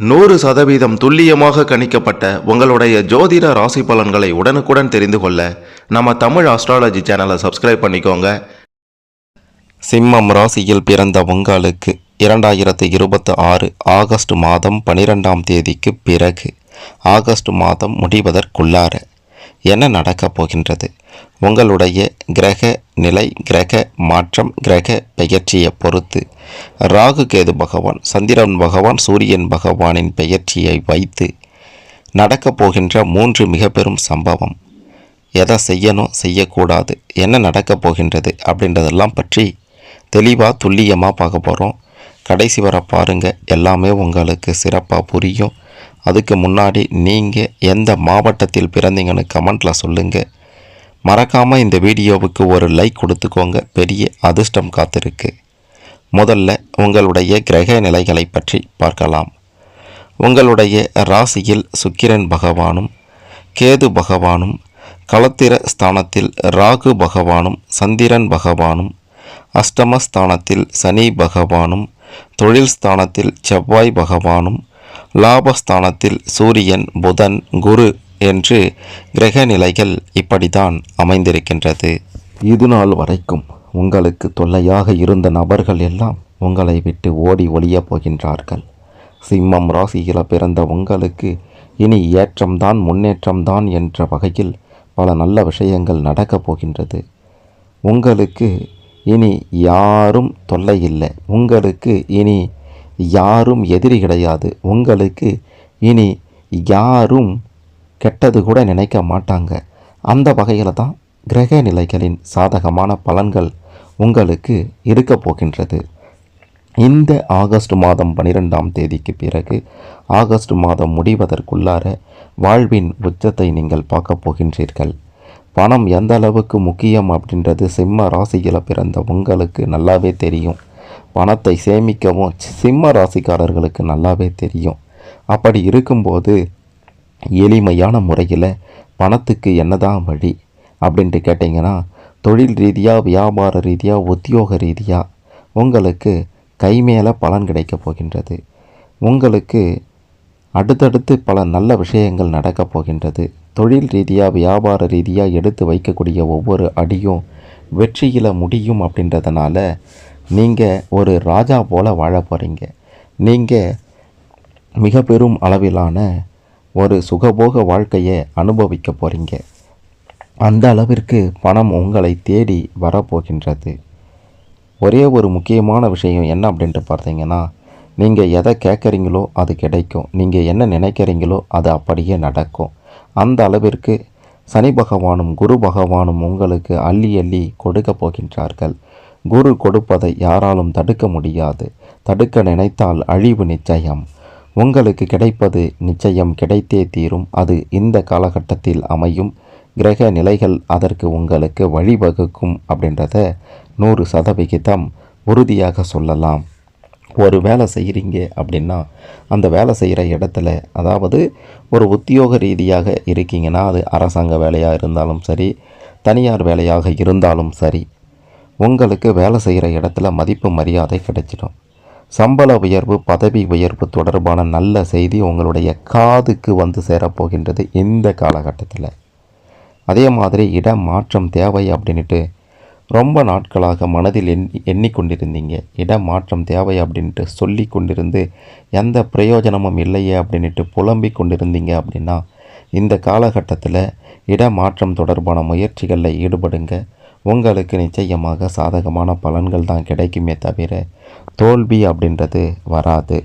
100% துல்லியமாக கணிக்கப்பட்ட உங்களுடைய ஜோதிட ராசி பலன்களை உடனுக்குடன் தெரிந்து கொள்ள நம்ம தமிழ் ஆஸ்ட்ராலஜி சேனலை சப்ஸ்கிரைப் பண்ணிக்கோங்க. சிம்மம் ராசியில் பிறந்த உங்களுக்கு 2026 ஆகஸ்ட் மாதம் 12ஆம் தேதிக்கு பிறகு ஆகஸ்ட் மாதம் முடிவதற்குள்ளார என்ன நடக்கப் போகின்றது? உங்களுடைய கிரக நிலை, கிரக மாற்றம், கிரக பெயர்ச்சியை பொறுத்து ராகு கேது பகவான், சந்திரன் பகவான், சூரியன் பகவானின் பெயர்ச்சியை வைத்து நடக்கப் போகின்ற 3 மிக பெரும் சம்பவம், எதை செய்யணும் செய்யக்கூடாது, என்ன நடக்கப் போகின்றது அப்படின்றதெல்லாம் பற்றி தெளிவாக துல்லியமாக பார்க்க போகிறோம். கடைசி வர பாருங்கள், எல்லாமே உங்களுக்கு சிறப்பாக புரியும். அதுக்கு முன்னாடி நீங்கள் எந்த மாவட்டத்தில் பிறந்தீங்கன்னு கமெண்ட்டில் சொல்லுங்கள். மறக்காமல் இந்த வீடியோவுக்கு ஒரு லைக் கொடுத்துக்கோங்க, பெரிய அதிர்ஷ்டம் காத்திருக்கு. முதல்ல உங்களுடைய கிரக நிலைகளை பற்றி பார்க்கலாம். உங்களுடைய ராசியில் சுக்கிரன் பகவானும் கேது பகவானும், களத்திர ஸ்தானத்தில் ராகு பகவானும் சந்திரன் பகவானும், அஷ்டமஸ்தானத்தில் சனி பகவானும், தொழில் ஸ்தானத்தில் செவ்வாய் பகவானும், லாபஸ்தானத்தில் சூரியன், புதன், குரு என்று கிரக நிலைகள் இப்படித்தான் அமைந்திருக்கின்றது. இது நாள் வரைக்கும் உங்களுக்கு தொல்லையாக இருந்த நபர்கள் எல்லாம் உங்களை விட்டு ஓடி ஒளியப் போகின்றார்கள். சிம்மம் ராசியில் பிறந்த உங்களுக்கு இனி ஏற்றம்தான் முன்னேற்றம்தான் என்ற வகையில் பல நல்ல விஷயங்கள் நடக்கப் போகின்றது. உங்களுக்கு இனி யாரும் தொல்லை இல்லை, உங்களுக்கு இனி யாரும் எதிரி கிடையாது, உங்களுக்கு இனி யாரும் கெட்டது கூட நினைக்க மாட்டாங்க. அந்த வகையில் தான் கிரக நிலைகளின் சாதகமான பலன்கள் உங்களுக்கு இருக்க போகின்றது. இந்த ஆகஸ்ட் மாதம் 12ஆம் தேதிக்கு பிறகு ஆகஸ்ட் மாதம் முடிவதற்குள்ளார வாழ்வின் உச்சத்தை நீங்கள் பார்க்க போகின்றீர்கள். பணம் எந்த அளவுக்கு முக்கியம் அப்படின்றது சிம்ம ராசியில் பிறந்த உங்களுக்கு நல்லாவே தெரியும். பணத்தை சேமிக்கவும் சிம்ம ராசிக்காரர்களுக்கு நல்லாவே தெரியும். அப்படி இருக்கும்போது எளிமையான முறையில் பணத்துக்கு என்னதான் வழி அப்படின்ட்டு கேட்டிங்கன்னா, தொழில் ரீதியாக, வியாபார ரீதியாக, உத்தியோக ரீதியாக உங்களுக்கு கை மேலே பலன் கிடைக்க போகின்றது. உங்களுக்கு அடுத்தடுத்து பல நல்ல விஷயங்கள் நடக்கப் போகின்றது. தொழில் ரீதியாக, வியாபார ரீதியாக எடுத்து வைக்கக்கூடிய ஒவ்வொரு அடியும் வெற்றியில் முடியும். அப்படின்றதுனால நீங்கள் ஒரு ராஜா போல் வாழ போகிறீங்க. நீங்கள் மிக பெரும் அளவிலான ஒரு சுகபோக வாழ்க்கையை அனுபவிக்க போகிறீங்க. அந்த அளவிற்கு பணம் உங்களை தேடி வரப்போகின்றது. ஒரே ஒரு முக்கியமான விஷயம் என்ன அப்படின்ட்டு பார்த்தீங்கன்னா, நீங்கள் எதை கேட்குறீங்களோ அது கிடைக்கும், நீங்கள் என்ன நினைக்கிறீங்களோ அது அப்படியே நடக்கும். அந்த அளவிற்கு சனி பகவானும் குரு பகவானும் உங்களுக்கு அள்ளி அள்ளி கொடுக்க போகின்றார்கள். குரு கொடுப்பதை யாராலும் தடுக்க முடியாது. தடுக்க நினைத்தால் அழிவு நிச்சயம். உங்களுக்கு கிடைப்பது நிச்சயம் கிடைத்தே தீரும். அது இந்த காலகட்டத்தில் அமையும். கிரக நிலைகள் அதற்கு உங்களுக்கு வழிவகுக்கும் அப்படின்றத 100% உறுதியாக சொல்லலாம். ஒரு வேலை செய்கிறீங்க அப்படின்னா அந்த வேலை செய்கிற இடத்துல, அதாவது ஒரு உத்தியோக ரீதியாக இருக்கீங்கன்னா, அது அரசாங்க வேலையாக இருந்தாலும் சரி, தனியார் வேலையாக இருந்தாலும் சரி, உங்களுக்கு வேலை செய்கிற இடத்துல மதிப்பு மரியாதை கிடைச்சிடும். சம்பள உயர்வு, பதவி உயர்வு தொடர்பான நல்ல செய்தி உங்களுடைய காதுக்கு வந்து சேரப்போகின்றது இந்த காலகட்டத்தில். அதே மாதிரி இட மாற்றம் தேவை அப்படின்ட்டு ரொம்ப நாட்களாக மனதில் எண்ணிக்கொண்டிருந்தீங்க. இட மாற்றம் தேவை அப்படின்ட்டு சொல்லி கொண்டிருந்து எந்த பிரயோஜனமும் இல்லையே அப்படின்ட்டு புலம்பிக் கொண்டிருந்தீங்க அப்படின்னா, இந்த காலகட்டத்தில் இட மாற்றம் தொடர்பான முயற்சிகளில் ஈடுபடுங்க. உங்களுக்கு நிச்சயமாக சாதகமான பலன்கள் தான் கிடைக்குமே தவிர தோல்வி அப்படின்றது வராது.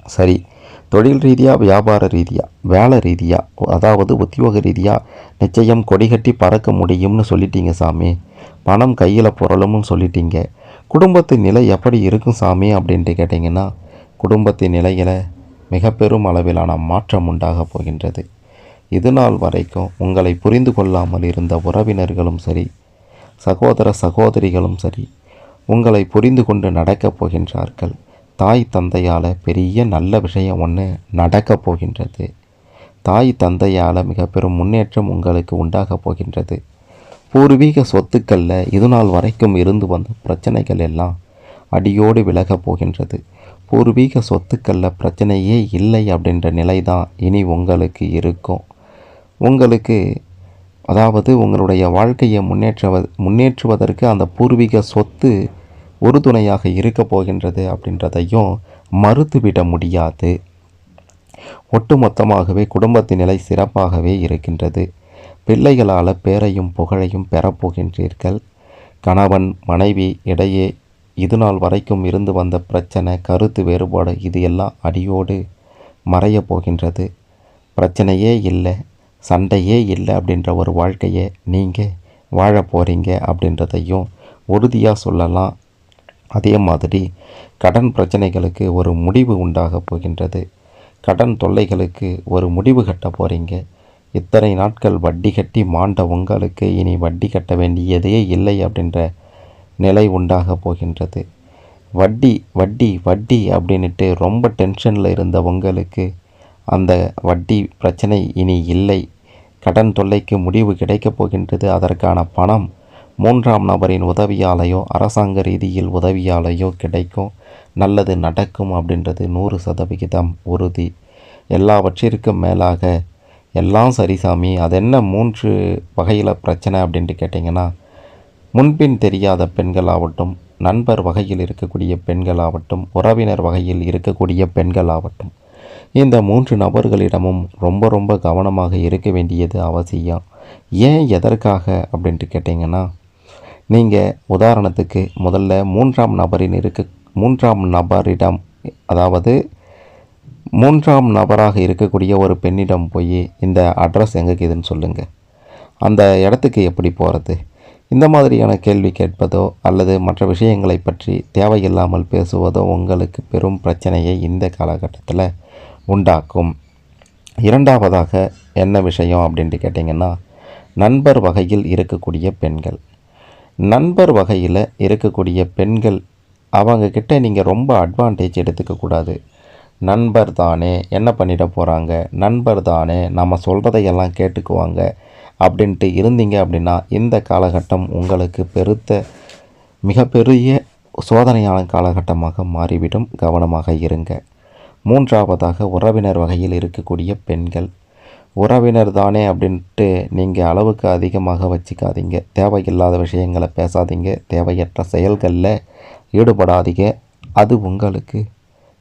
சரி, தொழில் ரீதியாக, வியாபார ரீதியாக, வேலை ரீதியாக, அதாவது உத்தியோக ரீதியாக நிச்சயம் கொடிகட்டி பறக்க முடியும்னு சொல்லிட்டீங்க சாமி. பணம் கையில் புரளும்னு சொல்லிட்டீங்க. குடும்பத்தின் நிலை எப்படி இருக்கும் சாமி அப்படின்ட்டு கேட்டிங்கன்னா, குடும்பத்தின் நிலையில் மிக பெரும் அளவிலான மாற்றம் உண்டாக போகின்றது. இது நாள் வரைக்கும் உங்களை புரிந்து கொள்ளாமல் இருந்த உறவினர்களும் சரி, சகோதர சகோதரிகளும் சரி, உங்களை புரிந்து கொண்டு நடக்கப் போகின்றார்கள். தாய் தந்தையால் பெரிய நல்ல விஷயம் ஒன்று நடக்கப் போகின்றது. தாய் தந்தையால் மிக பெரும் முன்னேற்றம் உங்களுக்கு உண்டாகப் போகின்றது. பூர்வீக சொத்துக்களில் இது நாள் வரைக்கும் இருந்து வந்த பிரச்சனைகள் எல்லாம் அடியோடு விலகப் போகின்றது. பூர்வீக சொத்துக்களில் பிரச்சனையே இல்லை அப்படின்ற நிலை தான் இனி உங்களுக்கு இருக்கும். உங்களுக்கு அதாவது உங்களுடைய வாழ்க்கையை முன்னேற்றுவதற்கு அந்த பூர்வீக சொத்து உறுதுணையாக இருக்க போகின்றது அப்படின்றதையும் மறுத்துவிட முடியாது. ஒட்டுமொத்தமாகவே குடும்பத்தின் நிலை சிறப்பாகவே இருக்கின்றது. பிள்ளைகளால் பேரையும் புகழையும் பெறப்போகின்றீர்கள். கணவன் மனைவி இடையே இதுநாள் வரைக்கும் இருந்து வந்த பிரச்சனை, கருத்து வேறுபாடு இது எல்லாம் அடியோடு மறைய போகின்றது. பிரச்சனையே இல்லை, சண்டையே இல்லை அப்படின்ற ஒரு வாழ்க்கையை நீங்கள் வாழ போகிறீங்க அப்படின்றதையும் உறுதியாக சொல்லலாம். அதே மாதிரி கடன் பிரச்சனைகளுக்கு ஒரு முடிவு உண்டாக போகின்றது. கடன் தொல்லைகளுக்கு ஒரு முடிவு கட்ட போகிறீங்க. இத்தனை நாட்கள் வட்டி கட்டி மாண்ட உங்களுக்கு இனி வட்டி கட்ட வேண்டியதே இல்லை அப்படின்ற நிலை உண்டாக போகின்றது. வட்டி வட்டி வட்டி அப்படின்ட்டு ரொம்ப டென்ஷனில் இருந்த உங்களுக்கு அந்த வட்டி பிரச்சனை இனி இல்லை. கடன் தொல்லைக்கு முடிவு கிடைக்கப் போகின்றது. அதற்கான பணம் 3ஆம் நபரின் உதவியாலேயோ அரசாங்க ரீதியில் உதவியாலேயோ கிடைக்கும். நல்லது நடக்கும் அப்படின்றது 100% உறுதி. எல்லாவற்றிற்கும் மேலாக எல்லாம் சரி சாமி, அது என்ன 3 வகையில் பிரச்சனை அப்படின்ட்டு கேட்டிங்கன்னா, முன்பின் தெரியாத பெண்களாகட்டும், நண்பர் வகையில் இருக்கக்கூடிய பெண்களாகட்டும், உறவினர் வகையில் இருக்கக்கூடிய பெண்களாகட்டும், இந்த 3 நபர்களிடமும் ரொம்ப ரொம்ப கவனமாக இருக்க வேண்டியது அவசியம். ஏன் எதற்காக அப்படின்ட்டு கேட்டிங்கன்னா, நீங்கள் உதாரணத்துக்கு முதல்ல 3ஆம் நபரிடம் அதாவது 3ஆம் நபராக இருக்கக்கூடிய ஒரு பெண்ணிடம் போய் இந்த அட்ரஸ் எங்கே இருக்குதுன்னு சொல்லுங்கள், அந்த இடத்துக்கு எப்படி போகிறது, இந்த மாதிரியான கேள்வி கேட்பதோ அல்லது மற்ற விஷயங்களை பற்றி தேவையில்லாமல் பேசுவதோ உங்களுக்கு பெரும் பிரச்சனையை இந்த காலகட்டத்தில் உண்டாக்கும். இரண்டாவதாக என்ன விஷயம் அப்படின்ட்டு கேட்டிங்கன்னா, நண்பர் வகையில் இருக்கக்கூடிய பெண்கள். நண்பர் வகையில் இருக்கக்கூடிய பெண்கள் அவங்கக்கிட்ட நீங்கள் ரொம்ப அட்வான்டேஜ் எடுத்துக்கக்கூடாது. நண்பர் தானே என்ன பண்ணிட போகிறாங்க, நண்பர் தானே நம்ம சொல்கிறதையெல்லாம் கேட்டுக்குவாங்க அப்படின்ட்டு இருந்தீங்க அப்படின்னா இந்த காலகட்டம் உங்களுக்கு மிகப்பெரிய சோதனையான காலகட்டமாக மாறிவிடும். கவனமாக இருங்க. மூன்றாவதாக உறவினர் வகையில் இருக்கக்கூடிய பெண்கள். உறவினர் தானே அப்படின்ட்டு நீங்கள் அளவுக்கு அதிகமாக வச்சுக்காதீங்க. தேவையில்லாத விஷயங்களை பேசாதீங்க. தேவையற்ற செயல்களில் ஈடுபடாதீங்க. அது உங்களுக்கு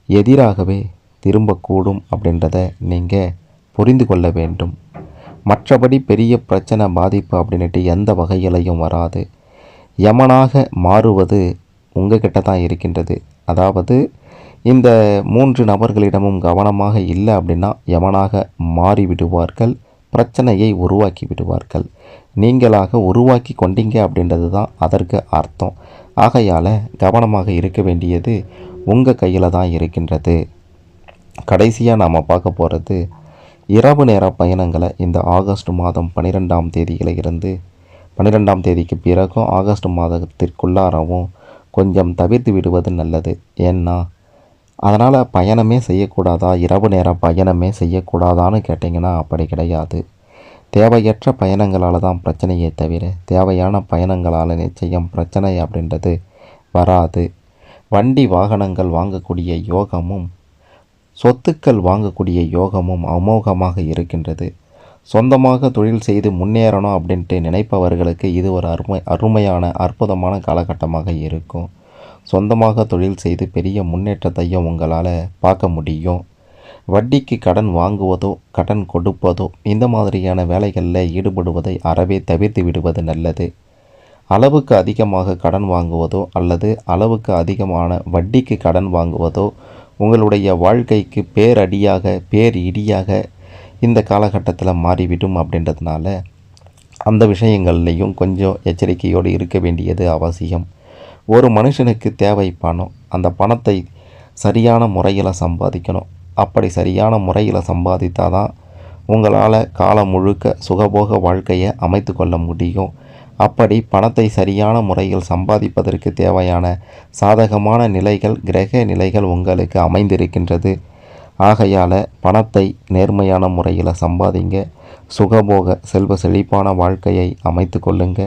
எதிராகவே திரும்பக்கூடும் அப்படின்றத நீங்கள் புரிந்து கொள்ள வேண்டும். மற்றபடி பெரிய பிரச்சனை பாதிப்பு அப்படின்ட்டு எந்த வகையிலையும் வராது. யமனாக மாறுவது உங்ககிட்ட தான் இருக்கின்றது. அதாவது இந்த 3 நபர்களிடமும் கவனமாக இல்லை அப்படின்னா யமனாக மாறிவிடுவார்கள், பிரச்சனையை உருவாக்கி விடுவார்கள். நீங்களாக உருவாக்கி கொண்டீங்க அப்படின்றது தான் அதற்கு அர்த்தம். ஆகையால் கவனமாக இருக்க வேண்டியது உங்கள் கையில் தான் இருக்கின்றது. கடைசியாக நாம் பார்க்க போகிறது இரவு நேர பயணங்களை இந்த ஆகஸ்ட் மாதம் 12ஆம் தேதியில் இருந்து 12ஆம் தேதிக்கு பிறகும் ஆகஸ்ட் மாதத்திற்குள்ளாரவும் கொஞ்சம் தவிர்த்து விடுவது நல்லது. ஏன்னா அதனால் பயணமே செய்யக்கூடாதா, இரவு நேர பயணமே செய்யக்கூடாதான்னு கேட்டிங்கன்னா அப்படி கிடையாது. தேவையற்ற பயணங்களால் தான் பிரச்சனையே தவிர தேவையான பயணங்களால் நிச்சயம் பிரச்சனை அப்படின்றது வராது. வண்டி வாகனங்கள் வாங்கக்கூடிய யோகமும் சொத்துக்கள் வாங்கக்கூடிய யோகமும் அமோகமாக இருக்கின்றது. சொந்தமாக தொழில் செய்து முன்னேறணும் அப்படின்ட்டு நினைப்பவர்களுக்கு இது ஒரு அருமையான அற்புதமான காலகட்டமாக இருக்கும். சொந்தமாக தொழில் செய்து பெரிய முன்னேற்றத்தையும் உங்களால் பார்க்க முடியும். வட்டிக்கு கடன் வாங்குவதோ கடன் கொடுப்பதோ இந்த மாதிரியான வேலைகளில் ஈடுபடுவதை அறவே தவிர்த்து விடுவது நல்லது. அளவுக்கு அதிகமாக கடன் வாங்குவதோ அல்லது அளவுக்கு அதிகமான வட்டிக்கு கடன் வாங்குவதோ உங்களுடைய வாழ்க்கைக்கு பேரிடியாக இந்த காலகட்டத்தில் மாறிவிடும். அப்படின்றதுனால அந்த விஷயங்கள்லையும் கொஞ்சம் எச்சரிக்கையோடு இருக்க வேண்டியது அவசியம். ஒரு மனுஷனுக்கு தேவை பணம். அந்த பணத்தை சரியான முறையில் சம்பாதிக்கணும். அப்படி சரியான முறையில் சம்பாதித்தாதான் உங்களால் காலம் முழுக்க சுகபோக வாழ்க்கையை அமைத்து கொள்ள முடியும். அப்படி பணத்தை சரியான முறையில் சம்பாதிப்பதற்கு தேவையான சாதகமான நிலைகள், கிரக நிலைகள் உங்களுக்கு அமைந்திருக்கின்றது. ஆகையால் பணத்தை நேர்மையான முறையில் சம்பாதிங்க. சுகபோக செல்வ செழிப்பான வாழ்க்கையை அமைத்து கொள்ளுங்க.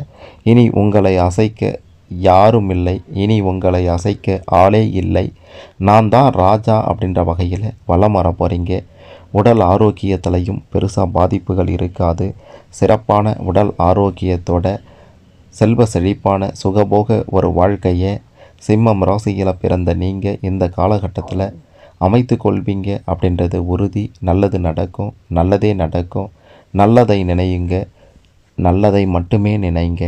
இனி உங்களை அசைக்க யாரும் இல்லை, இனி உங்களை அசைக்க ஆளே இல்லை, நான் தான் ராஜா அப்படின்ற வகையில் வலம் வர போகிறீங்க. உடல் ஆரோக்கியத்திலையும் பெருசாக பாதிப்புகள் இருக்காது. சிறப்பான உடல் ஆரோக்கியத்தோட செல்வ செழிப்பான சுகபோக ஒரு வாழ்க்கையை சிம்மம் ராசியில் பிறந்த நீங்கள் இந்த காலகட்டத்தில் அமைத்து கொள்வீங்க அப்படின்றது உறுதி. நல்லது நடக்கும், நல்லதே நடக்கும். நல்லதை நினையுங்க, நல்லதை மட்டுமே நினைங்க.